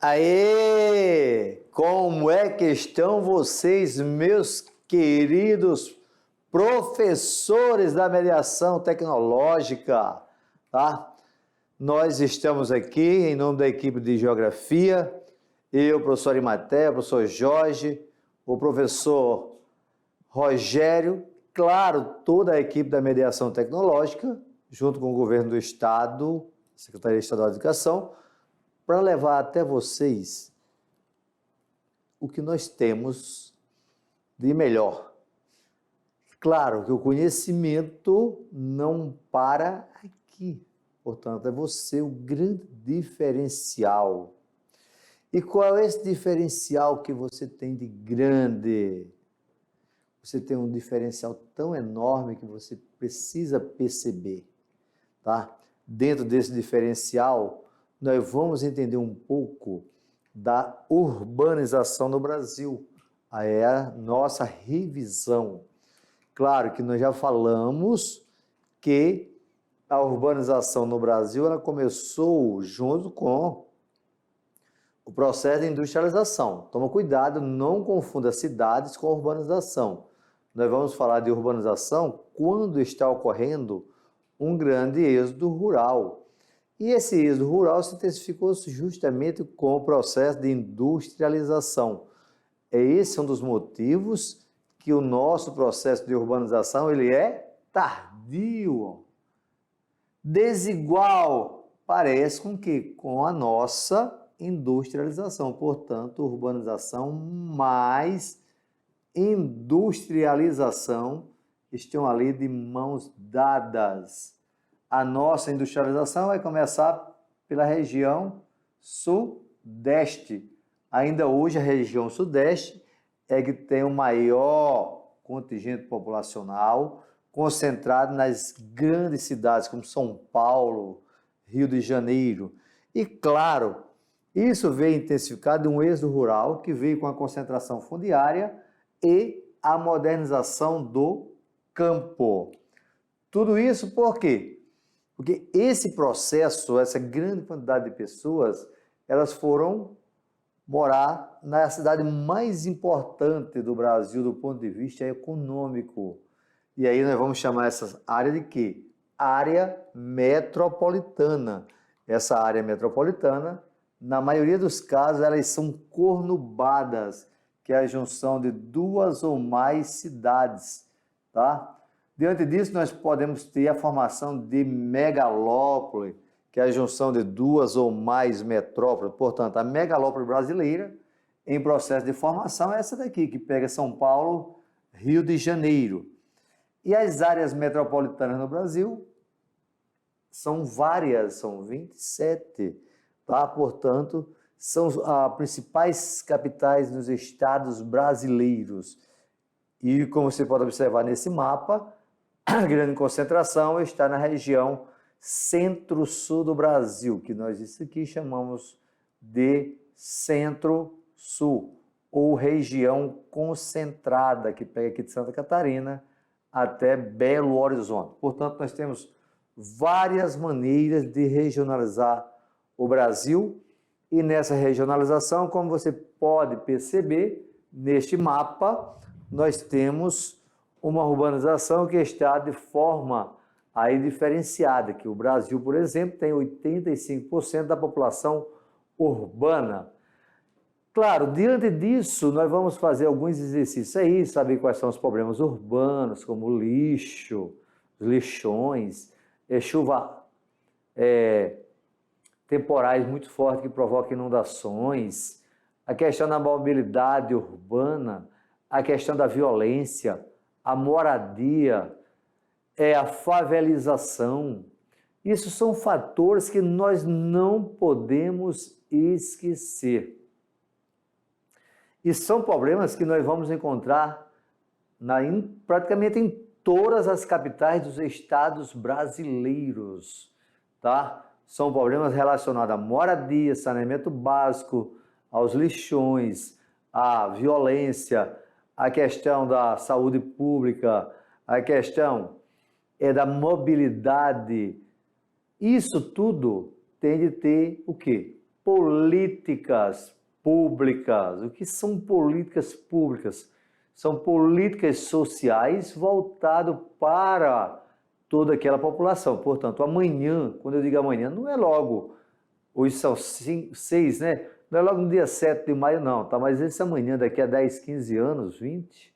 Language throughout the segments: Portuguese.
Aê! Como é que estão vocês, meus queridos professores da mediação tecnológica, tá? Nós estamos aqui em nome da equipe de Geografia, eu, professor Arimatea, o professor Jorge, o professor Rogério, claro, toda a equipe da mediação tecnológica, junto com o governo do Estado, Secretaria Estadual de Educação, para levar até vocês o que nós temos de melhor. Claro que o conhecimento não para aqui, portanto, é você o grande diferencial. E qual é esse diferencial que você tem de grande? Você tem um diferencial tão enorme que você precisa perceber, tá? Dentro desse diferencial, nós vamos entender um pouco da urbanização no Brasil. Aí é a nossa revisão. Claro que nós já falamos que a urbanização no Brasil ela começou junto com o processo de industrialização. Toma cuidado, não confunda cidades com urbanização. Nós vamos falar de urbanização quando está ocorrendo um grande êxodo rural. E esse êxodo rural se intensificou justamente com o processo de industrialização. Esse é um dos motivos que o nosso processo de urbanização ele é tardio, desigual, parece com que com a nossa industrialização. Portanto, urbanização mais industrialização estão ali de mãos dadas. A nossa industrialização vai começar pela região sudeste. Ainda hoje a região sudeste é que tem o maior contingente populacional concentrado nas grandes cidades como São Paulo, Rio de Janeiro. E claro, isso veio intensificado de um êxodo rural que veio com a concentração fundiária e a modernização do campo. Tudo isso por quê? Porque esse processo, essa grande quantidade de pessoas, elas foram morar na cidade mais importante do Brasil do ponto de vista econômico. E aí nós vamos chamar essa área de quê? Área metropolitana. Essa área metropolitana, na maioria dos casos, elas são conurbadas, que é a junção de duas ou mais cidades, tá? Diante disso, nós podemos ter a formação de megalópole, que é a junção de duas ou mais metrópoles. Portanto, a megalópole brasileira, em processo de formação, é essa daqui, que pega São Paulo, Rio de Janeiro. E as áreas metropolitanas no Brasil são várias, são 27, tá? Portanto, são as principais capitais dos estados brasileiros. E como você pode observar nesse mapa, a grande concentração está na região centro-sul do Brasil, que nós isso aqui chamamos de centro-sul, ou região concentrada, que pega aqui de Santa Catarina até Belo Horizonte. Portanto, nós temos várias maneiras de regionalizar o Brasil, e nessa regionalização, como você pode perceber, neste mapa, nós temos uma urbanização que está de forma aí diferenciada, que o Brasil, por exemplo, tem 85% da população urbana. Claro, diante disso, nós vamos fazer alguns exercícios aí, saber quais são os problemas urbanos, como lixo, lixões, chuva temporais muito fortes que provocam inundações, a questão da mobilidade urbana, a questão da violência, a moradia, a favelização. Isso são fatores que nós não podemos esquecer. E são problemas que nós vamos encontrar praticamente em todas as capitais dos estados brasileiros, tá? São problemas relacionados à moradia, saneamento básico, aos lixões, à violência, a questão da saúde pública, a questão da mobilidade. Isso tudo tem de ter o quê? políticas públicas. O que são políticas públicas? São políticas sociais voltadas para toda aquela população. Portanto, amanhã, quando eu digo amanhã, não é logo, hoje são 6, né? Não é logo no dia 7 de maio, não, tá? Mas esse amanhã, daqui a 10, 15 anos, 20,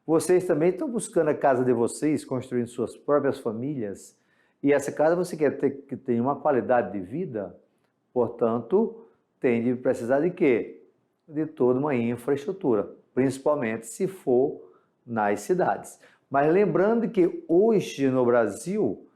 vocês também estão buscando a casa de vocês, construindo suas próprias famílias, e essa casa você quer ter que tenha uma qualidade de vida, portanto, tem de precisar de quê? De toda uma infraestrutura, principalmente se for nas cidades. Mas lembrando que hoje no Brasil,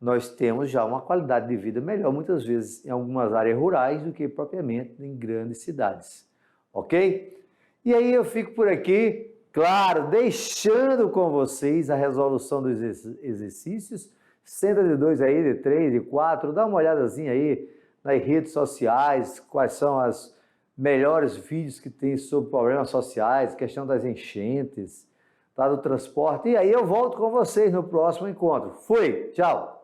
nós temos já uma qualidade de vida melhor, muitas vezes em algumas áreas rurais, do que propriamente em grandes cidades. Ok? E aí eu fico por aqui, claro, deixando com vocês a resolução dos exercícios. Senta de 2 aí, de 3, de 4, dá uma olhadazinha aí nas redes sociais, quais são os melhores vídeos que tem sobre problemas sociais, questão das enchentes, tá, do transporte. E aí eu volto com vocês no próximo encontro. Fui, tchau!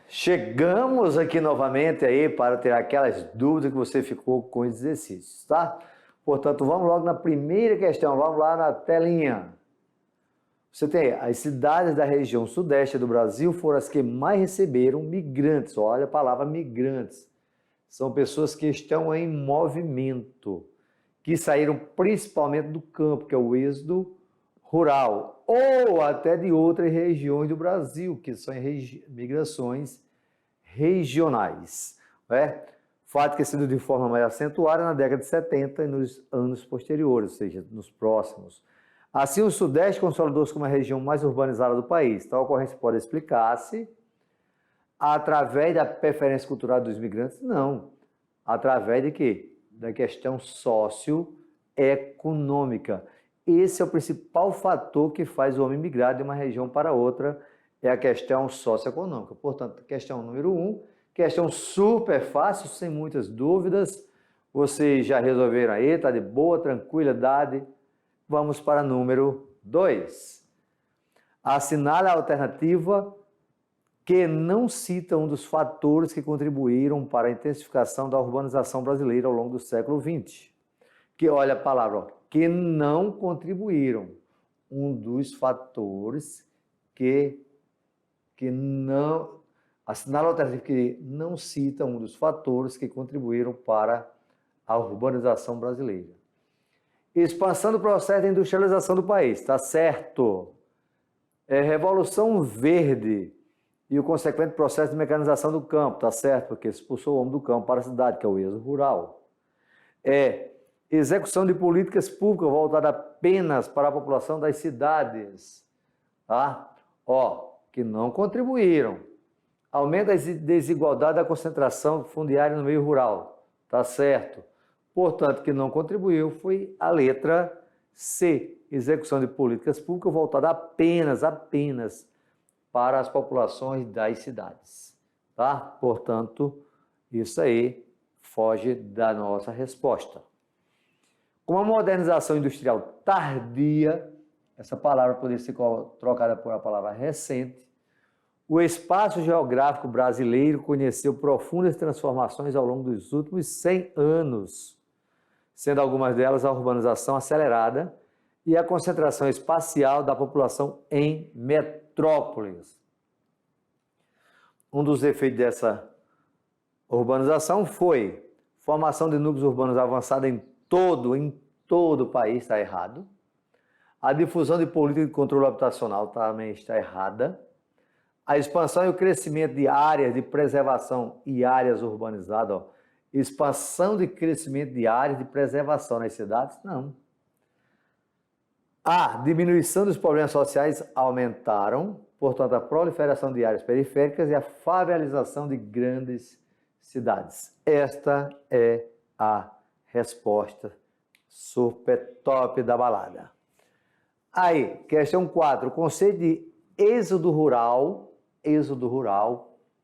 Chegamos aqui novamente aí para ter aquelas dúvidas que você ficou com os exercícios, tá? Portanto, vamos logo na primeira questão, vamos lá na telinha. Você tem as cidades da região sudeste do Brasil foram as que mais receberam migrantes. Olha a palavra migrantes. São pessoas que estão em movimento, que saíram principalmente do campo, que é o êxodo rural, ou até de outras regiões do Brasil, que são migrações regionais. Né? Fato que sido de forma mais acentuada na década de 70 e nos anos posteriores, ou seja, nos próximos. Assim, o Sudeste consolidou-se como a região mais urbanizada do país. Tal ocorrência pode explicar-se através da preferência cultural dos imigrantes? Não. Através de quê? Da questão socioeconômica. Esse é o principal fator que faz o homem migrar de uma região para outra, é a questão socioeconômica. Portanto, questão número 1, questão super fácil, sem muitas dúvidas. Vocês já resolveram aí, está de boa tranquilidade. Vamos para número 2. Assinale a alternativa que não cita um dos fatores que contribuíram para a intensificação da urbanização brasileira ao longo do século XX. Que olha a palavra, ó, que não contribuíram. Um dos fatores que não... Assinale a alternativa que não cita um dos fatores que contribuíram para a urbanização brasileira. Expansão do processo de industrialização do país, está certo. Revolução Verde e o consequente processo de mecanização do campo, está certo, porque expulsou o homem do campo para a cidade, que é o êxodo rural. Execução de políticas públicas voltadas apenas para a população das cidades, tá? Que não contribuíram. Aumento da desigualdade da concentração fundiária no meio rural, está certo. Portanto, que não contribuiu foi a letra C, execução de políticas públicas voltada apenas para as populações das cidades, tá? Portanto, isso aí foge da nossa resposta. Com a modernização industrial tardia, essa palavra poderia ser trocada por a palavra recente, o espaço geográfico brasileiro conheceu profundas transformações ao longo dos últimos 100 anos, sendo algumas delas a urbanização acelerada e a concentração espacial da população em metrópoles. Um dos efeitos dessa urbanização foi formação de núcleos urbanos avançados em todo o país, está errado. A difusão de política de controle habitacional também está errada. A expansão e o crescimento de áreas de preservação e áreas urbanizadas, expansão de crescimento de áreas de preservação nas cidades, não. A diminuição dos problemas sociais aumentaram, portanto, a proliferação de áreas periféricas e a favelização de grandes cidades. Esta é a resposta super top da balada. Aí, questão 4. O conceito de êxodo rural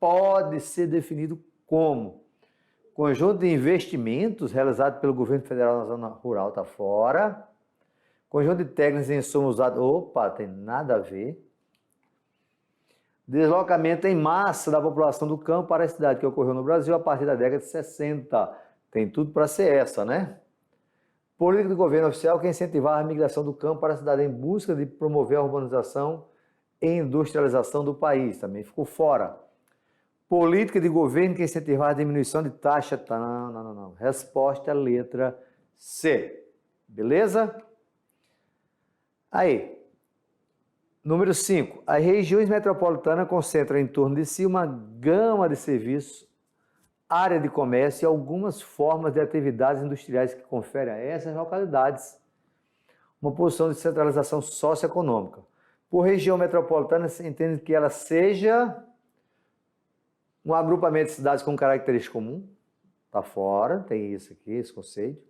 pode ser definido como conjunto de investimentos realizados pelo governo federal na zona rural, está fora. Conjunto de técnicas e insumos usados, tem nada a ver. Deslocamento em massa da população do campo para a cidade, que ocorreu no Brasil a partir da década de 60. Tem tudo para ser essa, né? Política do governo oficial que incentivar a migração do campo para a cidade em busca de promover a urbanização e industrialização do país. Também ficou fora. Política de governo que incentivar a diminuição de taxa. Não. Resposta letra C. Beleza? Aí. Número 5. As regiões metropolitanas concentram em torno de si uma gama de serviços, área de comércio e algumas formas de atividades industriais que conferem a essas localidades uma posição de centralização socioeconômica. Por região metropolitana, se entende que ela seja um agrupamento de cidades com característica comum, está fora, tem isso aqui, esse conceito.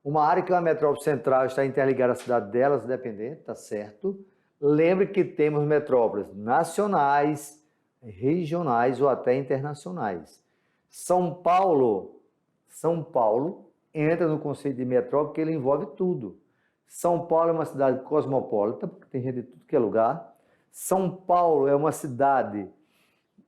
Uma área que é uma metrópole central está interligada à cidade delas, dependente, está certo. Lembre que temos metrópoles nacionais, regionais ou até internacionais. São Paulo entra no conceito de metrópole porque ele envolve tudo. São Paulo é uma cidade cosmopolita, porque tem gente de tudo que é lugar. São Paulo é uma cidade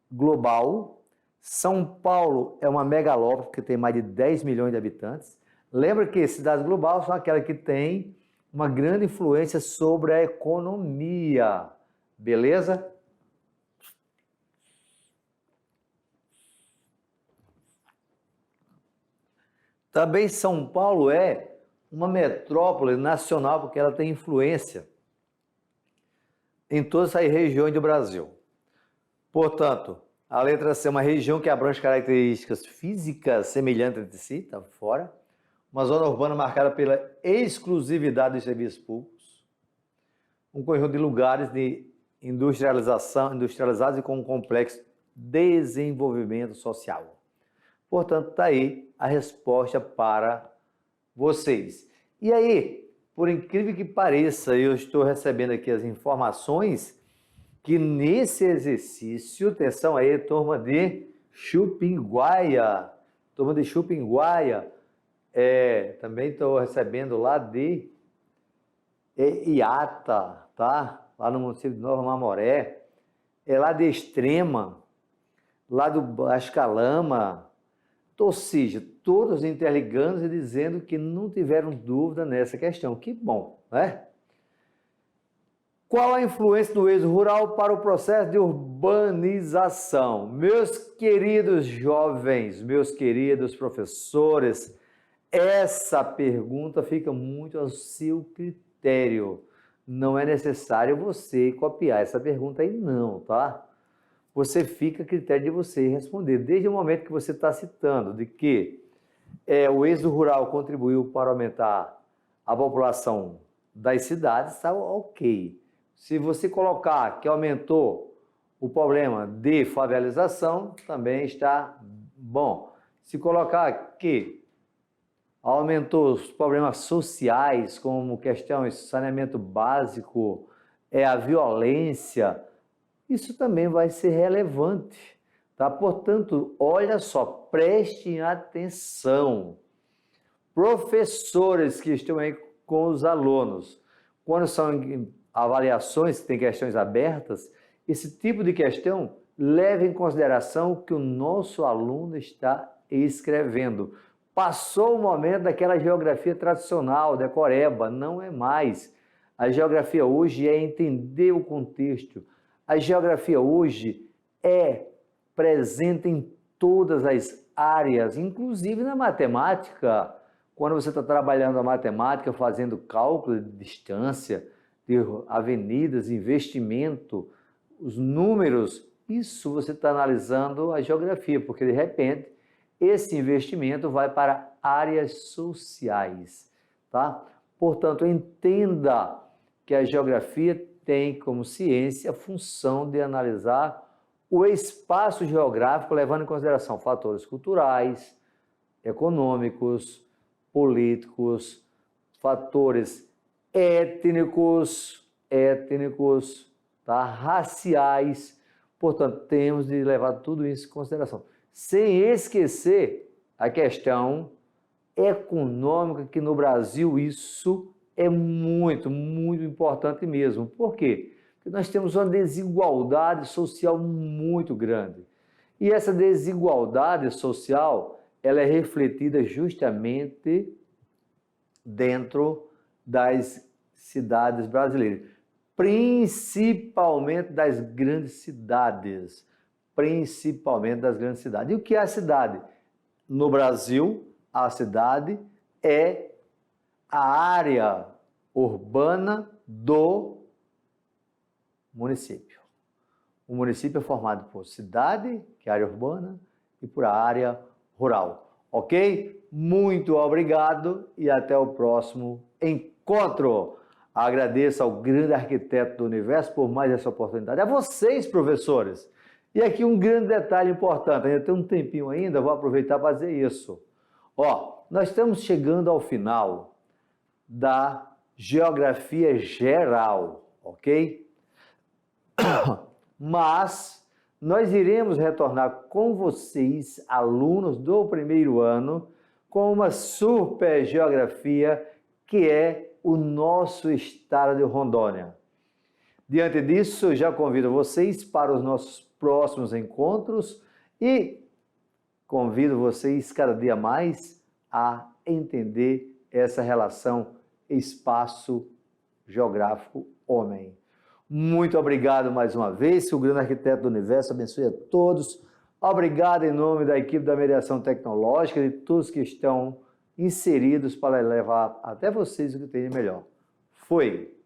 global. São Paulo é uma megalópole, porque tem mais de 10 milhões de habitantes. Lembra que cidades globais são aquelas que têm uma grande influência sobre a economia. Beleza? Também São Paulo é uma metrópole nacional, porque ela tem influência em todas as regiões do Brasil. Portanto, a letra C é uma região que abrange características físicas semelhantes entre si, está fora. Uma zona urbana marcada pela exclusividade dos serviços públicos. Um conjunto de lugares de industrializados e com um complexo desenvolvimento social. Portanto, está aí a resposta para vocês. E aí, por incrível que pareça, eu estou recebendo aqui as informações que nesse exercício, atenção aí, turma de Chupinguaia, também estou recebendo lá de Iata, tá? Lá no município de Nova Mamoré, lá de Extrema, lá do Bascalama, ou seja, todos interligando e dizendo que não tiveram dúvida nessa questão. Que bom, né? Qual a influência do êxodo rural para o processo de urbanização? Meus queridos jovens, meus queridos professores, essa pergunta fica muito ao seu critério. Não é necessário você copiar essa pergunta aí não, tá? Você fica a critério de você responder. Desde o momento que você está citando de que o êxodo rural contribuiu para aumentar a população das cidades, está ok. Se você colocar que aumentou o problema de favelização, também está bom. Se colocar que aumentou os problemas sociais, como questões de saneamento básico, a violência, isso também vai ser relevante, tá? Portanto, olha só, prestem atenção. Professores que estão aí com os alunos, quando são avaliações, tem questões abertas, esse tipo de questão leve em consideração o que o nosso aluno está escrevendo. Passou o momento daquela geografia tradicional, decoreba, não é mais. A geografia hoje é entender o contexto. A geografia hoje é presente em todas as áreas, inclusive na matemática. Quando você está trabalhando a matemática, fazendo cálculo de distância, de avenidas, investimento, os números, isso você está analisando a geografia, porque de repente esse investimento vai para áreas sociais, tá? Portanto, entenda que a geografia tem como ciência a função de analisar o espaço geográfico, levando em consideração fatores culturais, econômicos, políticos, fatores étnicos, tá? Raciais. Portanto, temos de levar tudo isso em consideração. Sem esquecer a questão econômica, que no Brasil isso é muito, muito importante mesmo. Por quê? Porque nós temos uma desigualdade social muito grande. E essa desigualdade social, ela é refletida justamente dentro das cidades brasileiras, principalmente das grandes cidades, E o que é a cidade? No Brasil, a cidade é a área urbana do município. O município é formado por cidade, que é a área urbana, e por a área rural. Ok? Muito obrigado e até o próximo encontro. Agradeço ao grande arquiteto do universo por mais essa oportunidade. A vocês, professores. E aqui um grande detalhe importante, ainda tem um tempinho ainda, vou aproveitar para fazer isso. Ó, nós estamos chegando ao final da geografia geral, ok? Mas nós iremos retornar com vocês, alunos do primeiro ano, com uma super geografia que é o nosso estado de Rondônia. Diante disso, eu já convido vocês para os nossos próximos encontros e convido vocês cada dia mais a entender essa relação espaço geográfico homem. Muito obrigado mais uma vez, que o grande arquiteto do universo abençoe a todos. Obrigado em nome da equipe da mediação tecnológica e de todos que estão inseridos para levar até vocês o que tem de melhor. Fui!